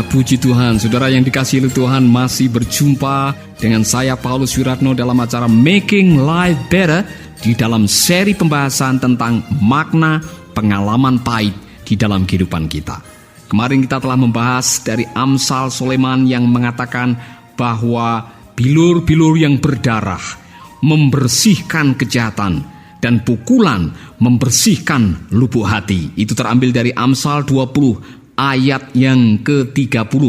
puji Tuhan, saudara yang dikasihi oleh Tuhan, masih berjumpa dengan saya Paulus Wiratno dalam acara Making Life Better di dalam seri pembahasan tentang makna pengalaman pahit di dalam kehidupan kita. Kemarin kita telah membahas dari Amsal Sulaiman yang mengatakan bahwa bilur-bilur yang berdarah membersihkan kejahatan dan pukulan membersihkan lubuk hati. Itu terambil dari Amsal 20 ayat yang ke-30.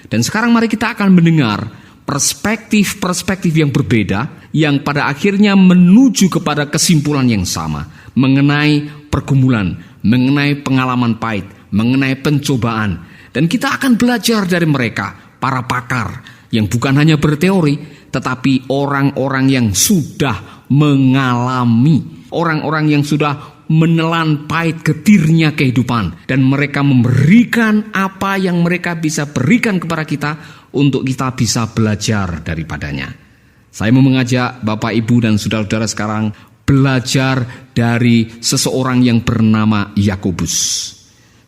Dan sekarang mari kita akan mendengar perspektif-perspektif yang berbeda yang pada akhirnya menuju kepada kesimpulan yang sama mengenai pergumulan, mengenai pengalaman pahit, mengenai pencobaan. Dan kita akan belajar dari mereka, para pakar yang bukan hanya berteori, tetapi orang-orang yang sudah mengalami, orang-orang yang sudah menelan pahit getirnya kehidupan, dan mereka memberikan apa yang mereka bisa berikan kepada kita untuk kita bisa belajar daripadanya. Saya mau mengajak Bapak, Ibu, dan saudara-saudara sekarang belajar dari seseorang yang bernama Yakobus,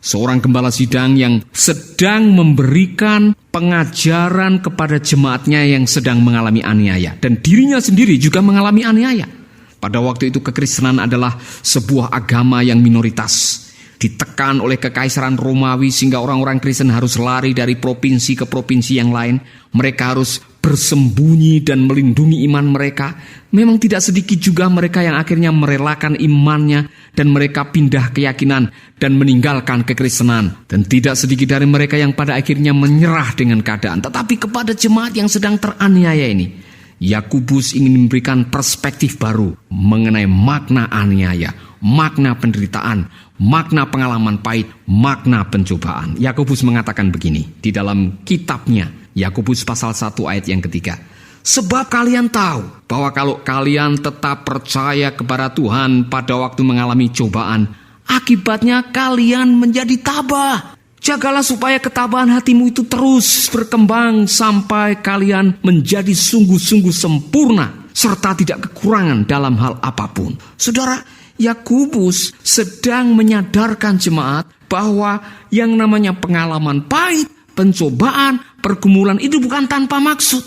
seorang gembala sidang yang sedang memberikan pengajaran kepada jemaatnya yang sedang mengalami aniaya, dan dirinya sendiri juga mengalami aniaya. Pada waktu itu kekristenan adalah sebuah agama yang minoritas, ditekan oleh kekaisaran Romawi sehingga orang-orang Kristen harus lari dari provinsi ke provinsi yang lain. Mereka harus bersembunyi dan melindungi iman mereka. Memang tidak sedikit juga mereka yang akhirnya merelakan imannya dan mereka pindah keyakinan dan meninggalkan kekristenan. Dan tidak sedikit dari mereka yang pada akhirnya menyerah dengan keadaan. Tetapi kepada jemaat yang sedang teraniaya ini, Yakobus ingin memberikan perspektif baru mengenai makna aniaya, makna penderitaan, makna pengalaman pahit, makna pencobaan. Yakobus mengatakan begini di dalam kitabnya, Yakobus pasal 1 ayat yang ketiga. Sebab kalian tahu bahwa kalau kalian tetap percaya kepada Tuhan pada waktu mengalami cobaan, akibatnya kalian menjadi tabah. Jagalah supaya ketabahan hatimu itu terus berkembang sampai kalian menjadi sungguh-sungguh sempurna serta tidak kekurangan dalam hal apapun. Saudara, Yakobus sedang menyadarkan jemaat bahwa yang namanya pengalaman pahit, pencobaan, pergumulan itu bukan tanpa maksud.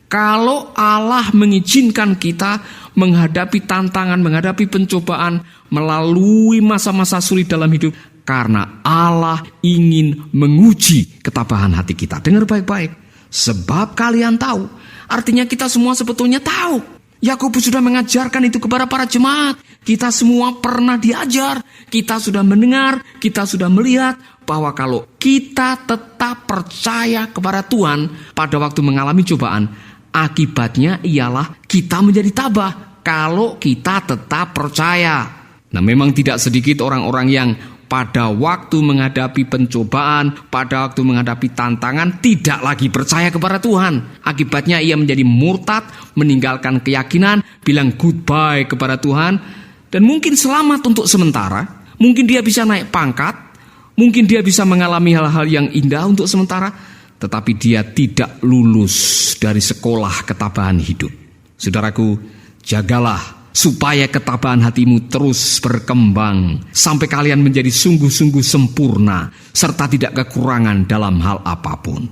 Kalau Allah mengizinkan kita menghadapi tantangan, menghadapi pencobaan melalui masa-masa sulit dalam hidup, karena Allah ingin menguji ketabahan hati kita. Dengar baik-baik. Sebab kalian tahu. Artinya kita semua sebetulnya tahu. Yakobus sudah mengajarkan itu kepada para jemaat. Kita semua pernah diajar. Kita sudah mendengar. Kita sudah melihat bahwa kalau kita tetap percaya kepada Tuhan pada waktu mengalami cobaan, akibatnya ialah kita menjadi tabah. Kalau kita tetap percaya. Nah, memang tidak sedikit orang-orang yang pada waktu menghadapi pencobaan, pada waktu menghadapi tantangan, tidak lagi percaya kepada Tuhan. Akibatnya ia menjadi murtad, meninggalkan keyakinan, bilang goodbye kepada Tuhan, dan mungkin selamat untuk sementara. Mungkin dia bisa naik pangkat, mungkin dia bisa mengalami hal-hal yang indah untuk sementara, tetapi dia tidak lulus dari sekolah ketabahan hidup. Saudaraku, jagalah supaya ketabahan hatimu terus berkembang sampai kalian menjadi sungguh-sungguh sempurna serta tidak kekurangan dalam hal apapun.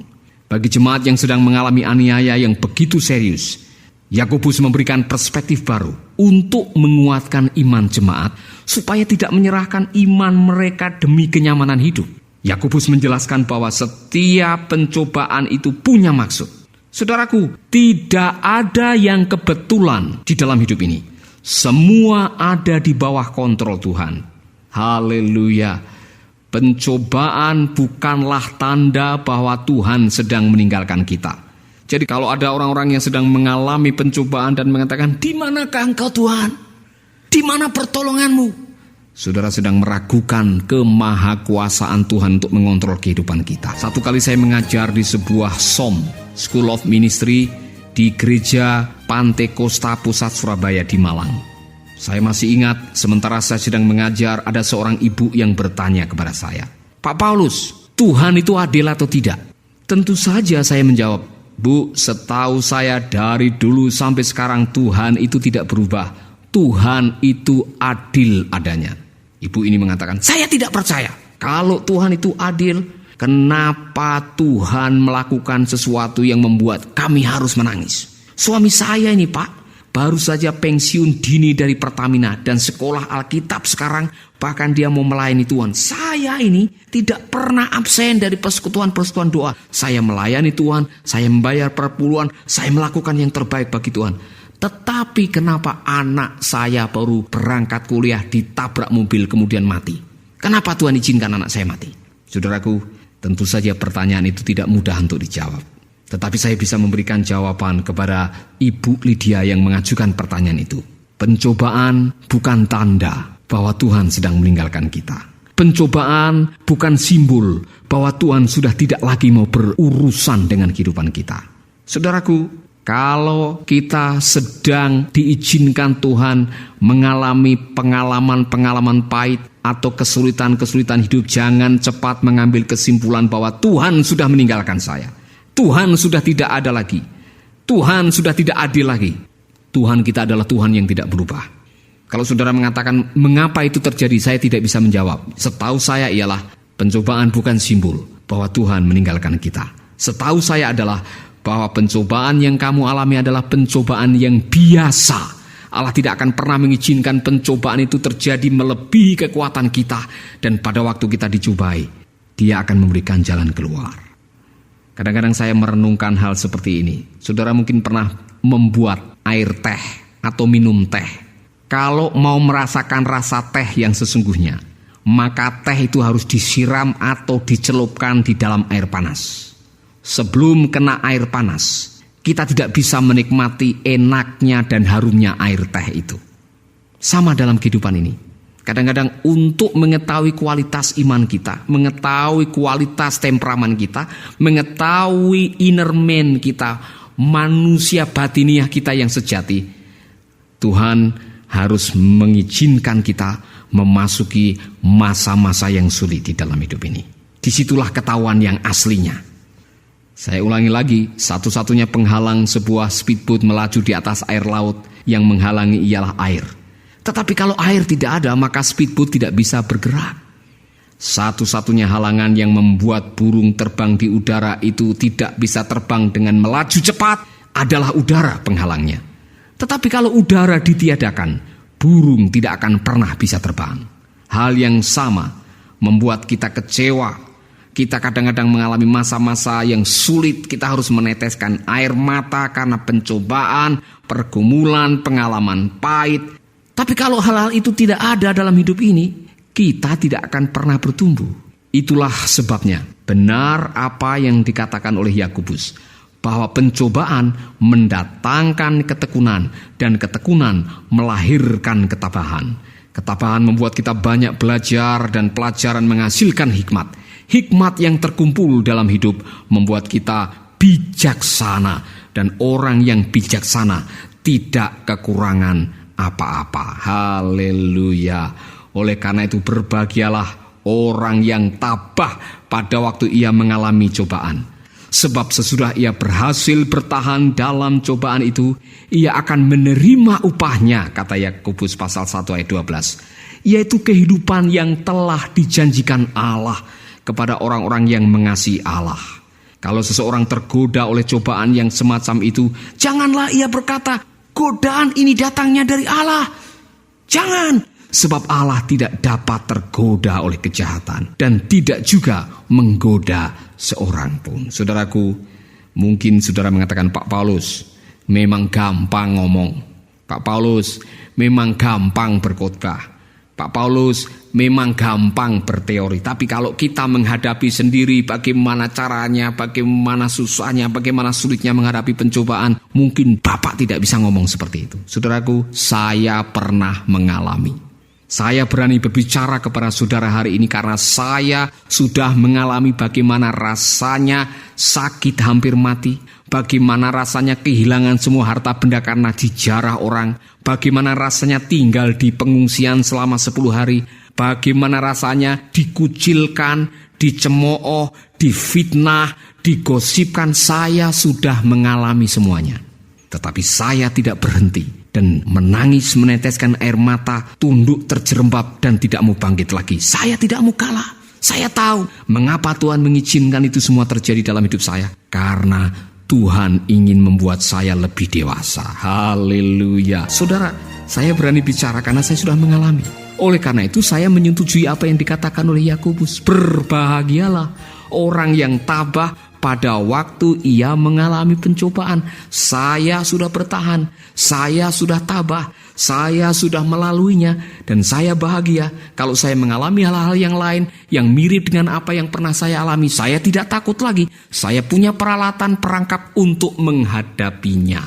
Bagi jemaat yang sedang mengalami aniaya yang begitu serius, Yakobus memberikan perspektif baru untuk menguatkan iman jemaat supaya tidak menyerahkan iman mereka demi kenyamanan hidup. Yakobus menjelaskan bahwa setiap pencobaan itu punya maksud. Saudaraku, tidak ada yang kebetulan di dalam hidup ini. Semua ada di bawah kontrol Tuhan. Haleluya. Pencobaan bukanlah tanda bahwa Tuhan sedang meninggalkan kita. Jadi kalau ada orang-orang yang sedang mengalami pencobaan dan mengatakan, "Di manakah Engkau Tuhan? Di mana pertolonganmu?" Saudara sedang meragukan kemahakuasaan Tuhan untuk mengontrol kehidupan kita. Satu kali saya mengajar di sebuah SOM, School of Ministry, di gereja Pantai Kosta Pusat Surabaya di Malang. Saya masih ingat sementara saya sedang mengajar, ada seorang ibu yang bertanya kepada saya, "Pak Paulus, Tuhan itu adil atau tidak?" Tentu saja saya menjawab, "Bu, setahu saya dari dulu sampai sekarang Tuhan itu tidak berubah. Tuhan itu adil adanya." Ibu ini mengatakan, "Saya tidak percaya. Kalau Tuhan itu adil, Kenapa Tuhan melakukan sesuatu yang membuat kami harus menangis? Suami saya ini Pak, baru saja pensiun dini dari Pertamina dan sekolah Alkitab sekarang, bahkan dia mau melayani Tuhan. Saya ini tidak pernah absen dari persekutuan-persekutuan doa. Saya melayani Tuhan, saya membayar perpuluhan, saya melakukan yang terbaik bagi Tuhan. Tetapi kenapa anak saya baru berangkat kuliah ditabrak mobil kemudian mati? Kenapa Tuhan izinkan anak saya mati? Saudaraku, tentu saja pertanyaan itu tidak mudah untuk dijawab. Tetapi saya bisa memberikan jawaban kepada Ibu Lydia yang mengajukan pertanyaan itu. Pencobaan bukan tanda bahwa Tuhan sedang meninggalkan kita. Pencobaan bukan simbol bahwa Tuhan sudah tidak lagi mau berurusan dengan kehidupan kita. Saudaraku, kalau kita sedang diizinkan Tuhan mengalami pengalaman-pengalaman pahit atau kesulitan-kesulitan hidup, jangan cepat mengambil kesimpulan bahwa Tuhan sudah meninggalkan saya. Tuhan sudah tidak ada lagi. Tuhan sudah tidak adil lagi. Tuhan kita adalah Tuhan yang tidak berubah. Kalau saudara mengatakan mengapa itu terjadi, saya tidak bisa menjawab. Setahu saya ialah pencobaan bukan simbol bahwa Tuhan meninggalkan kita. Setahu saya adalah bahwa pencobaan yang kamu alami adalah pencobaan yang biasa. Allah tidak akan pernah mengizinkan pencobaan itu terjadi melebihi kekuatan kita. Dan pada waktu kita dicobai, Dia akan memberikan jalan keluar. Kadang-kadang saya merenungkan hal seperti ini. Saudara mungkin pernah membuat air teh atau minum teh. Kalau mau merasakan rasa teh yang sesungguhnya, maka teh itu harus disiram atau dicelupkan di dalam air panas. Sebelum kena air panas, kita tidak bisa menikmati enaknya dan harumnya air teh itu. Sama dalam kehidupan ini. Kadang-kadang untuk mengetahui kualitas iman kita, mengetahui kualitas temperamen kita, mengetahui inner man kita, manusia batiniah kita yang sejati, Tuhan harus mengizinkan kita memasuki masa-masa yang sulit di dalam hidup ini. Disitulah ketahuan yang aslinya. Saya ulangi lagi, satu-satunya penghalang sebuah speedboat melaju di atas air laut yang menghalangi ialah air. Tetapi kalau air tidak ada, maka speedboat tidak bisa bergerak. Satu-satunya halangan yang membuat burung terbang di udara itu tidak bisa terbang dengan melaju cepat adalah udara penghalangnya. Tetapi kalau udara ditiadakan, burung tidak akan pernah bisa terbang. Hal yang sama membuat kita kecewa. Kita kadang-kadang mengalami masa-masa yang sulit. Kita harus meneteskan air mata karena pencobaan, pergumulan, pengalaman pahit. Tapi kalau hal-hal itu tidak ada dalam hidup ini, kita tidak akan pernah bertumbuh. Itulah sebabnya benar apa yang dikatakan oleh Yakobus, bahwa pencobaan mendatangkan ketekunan dan ketekunan melahirkan ketabahan. Ketabahan membuat kita banyak belajar dan pelajaran menghasilkan hikmat. Hikmat yang terkumpul dalam hidup membuat kita bijaksana, dan orang yang bijaksana tidak kekurangan apa-apa. Haleluya. Oleh karena itu berbahagialah orang yang tabah pada waktu ia mengalami cobaan. Sebab sesudah ia berhasil bertahan dalam cobaan itu, ia akan menerima upahnya, kata Yakobus pasal 1 ayat 12. Yaitu kehidupan yang telah dijanjikan Allah kepada orang-orang yang mengasihi Allah. Kalau seseorang tergoda oleh cobaan yang semacam itu, janganlah ia berkata, godaan ini datangnya dari Allah. Jangan, sebab Allah tidak dapat tergoda oleh kejahatan dan tidak juga menggoda seorang pun. Saudaraku, mungkin saudara mengatakan, Pak Paulus memang gampang ngomong. Pak Paulus memang gampang berkhotbah. Pak Paulus memang gampang berteori. Tapi kalau kita menghadapi sendiri, bagaimana caranya, bagaimana susahnya, bagaimana sulitnya menghadapi pencobaan, mungkin Bapak tidak bisa ngomong seperti itu. Saudaraku, saya pernah mengalami. Saya berani berbicara kepada saudara hari ini karena saya sudah mengalami bagaimana rasanya sakit hampir mati, bagaimana rasanya kehilangan semua harta benda karena dijarah orang, bagaimana rasanya tinggal di pengungsian selama 10 hari, bagaimana rasanya dikucilkan, dicemooh, difitnah, digosipkan. Saya sudah mengalami semuanya. Tetapi saya tidak berhenti dan menangis meneteskan air mata, tunduk terjerembab dan tidak mau bangkit lagi. Saya tidak mau kalah. Saya tahu mengapa Tuhan mengizinkan itu semua terjadi dalam hidup saya. Karena Tuhan ingin membuat saya lebih dewasa. Haleluya. Saudara, saya berani bicara karena saya sudah mengalami. Oleh karena itu saya menyetujui apa yang dikatakan oleh Yakobus. Berbahagialah orang yang tabah pada waktu ia mengalami pencobaan. Saya sudah bertahan, saya sudah tabah, saya sudah melaluinya, dan saya bahagia. Kalau saya mengalami hal-hal yang lain yang mirip dengan apa yang pernah saya alami, saya tidak takut lagi. Saya punya peralatan perangkap untuk menghadapinya.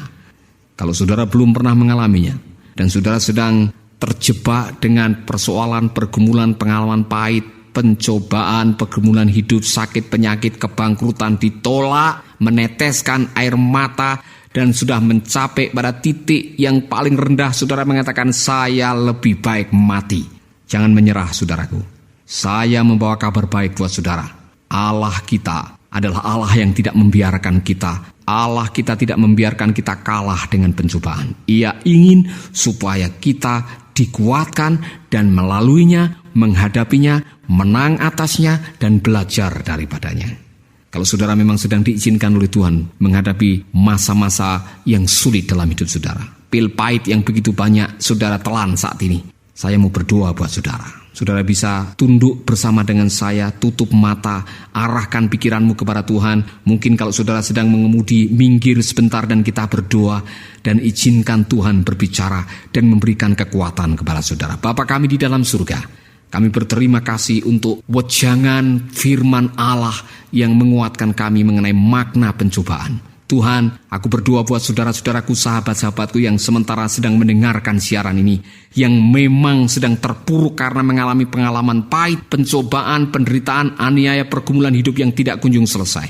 Kalau saudara belum pernah mengalaminya, dan saudara sedang terjebak dengan persoalan, pergumulan, pengalaman pahit, pencobaan, pergumulan hidup, sakit, penyakit, kebangkrutan, ditolak, meneteskan air mata, dan sudah mencapai pada titik yang paling rendah, saudara mengatakan, saya lebih baik mati. Jangan menyerah, saudaraku. Saya membawa kabar baik buat saudara. Allah kita adalah Allah yang tidak membiarkan kita. Allah kita tidak membiarkan kita kalah dengan pencobaan. Ia ingin supaya kita dikuatkan dan melaluinya, menghadapinya, menang atasnya, dan belajar daripadanya. Kalau saudara memang sedang diizinkan oleh Tuhan menghadapi masa-masa yang sulit dalam hidup saudara, pil pahit yang begitu banyak saudara telan saat ini, saya mau berdoa buat saudara. Saudara bisa tunduk bersama dengan saya, tutup mata, arahkan pikiranmu kepada Tuhan. Mungkin kalau saudara sedang mengemudi, minggir sebentar dan kita berdoa, dan izinkan Tuhan berbicara dan memberikan kekuatan kepada saudara. Bapa kami di dalam surga, kami berterima kasih untuk wejangan firman Allah yang menguatkan kami mengenai makna pencobaan. Tuhan, aku berdoa buat saudara-saudaraku, sahabat-sahabatku yang sementara sedang mendengarkan siaran ini, yang memang sedang terpuruk karena mengalami pengalaman pahit, pencobaan, penderitaan, aniaya, pergumulan hidup yang tidak kunjung selesai.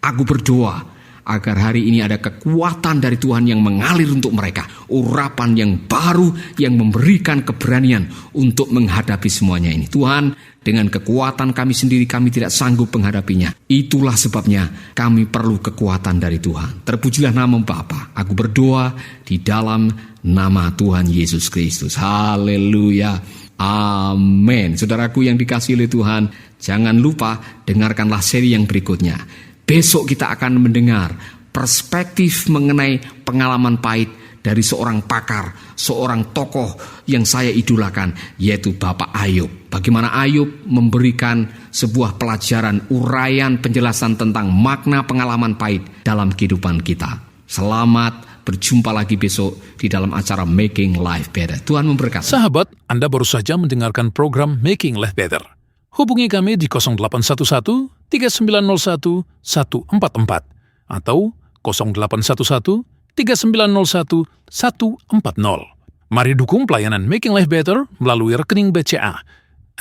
Aku berdoa agar hari ini ada kekuatan dari Tuhan yang mengalir untuk mereka, urapan yang baru yang memberikan keberanian untuk menghadapi semuanya ini. Tuhan, dengan kekuatan kami sendiri kami tidak sanggup menghadapinya. Itulah sebabnya kami perlu kekuatan dari Tuhan. Terpujilah nama Bapa. Aku berdoa di dalam nama Tuhan Yesus Kristus. Haleluya. Amin. Saudaraku yang dikasihi oleh Tuhan, jangan lupa dengarkanlah seri yang berikutnya. Besok kita akan mendengar perspektif mengenai pengalaman pahit dari seorang pakar, seorang tokoh yang saya idolakan, yaitu Bapak Ayub. Bagaimana Ayub memberikan sebuah pelajaran, uraian, penjelasan tentang makna pengalaman pahit dalam kehidupan kita. Selamat berjumpa lagi besok di dalam acara Making Life Better. Tuhan memberkati. Sahabat, Anda baru saja mendengarkan program Making Life Better. Hubungi kami di 0811-3901-144 atau 0811-3901-140. Mari dukung pelayanan Making Life Better melalui rekening BCA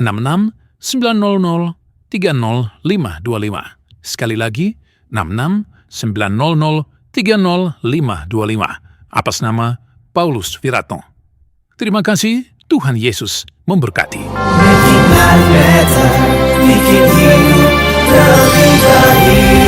6690300525. Sekali lagi, 6690300525. Atas nama Paulus Wiratno. Terima kasih, Tuhan Yesus memberkati. Making life better, bikin hidup lebih baik.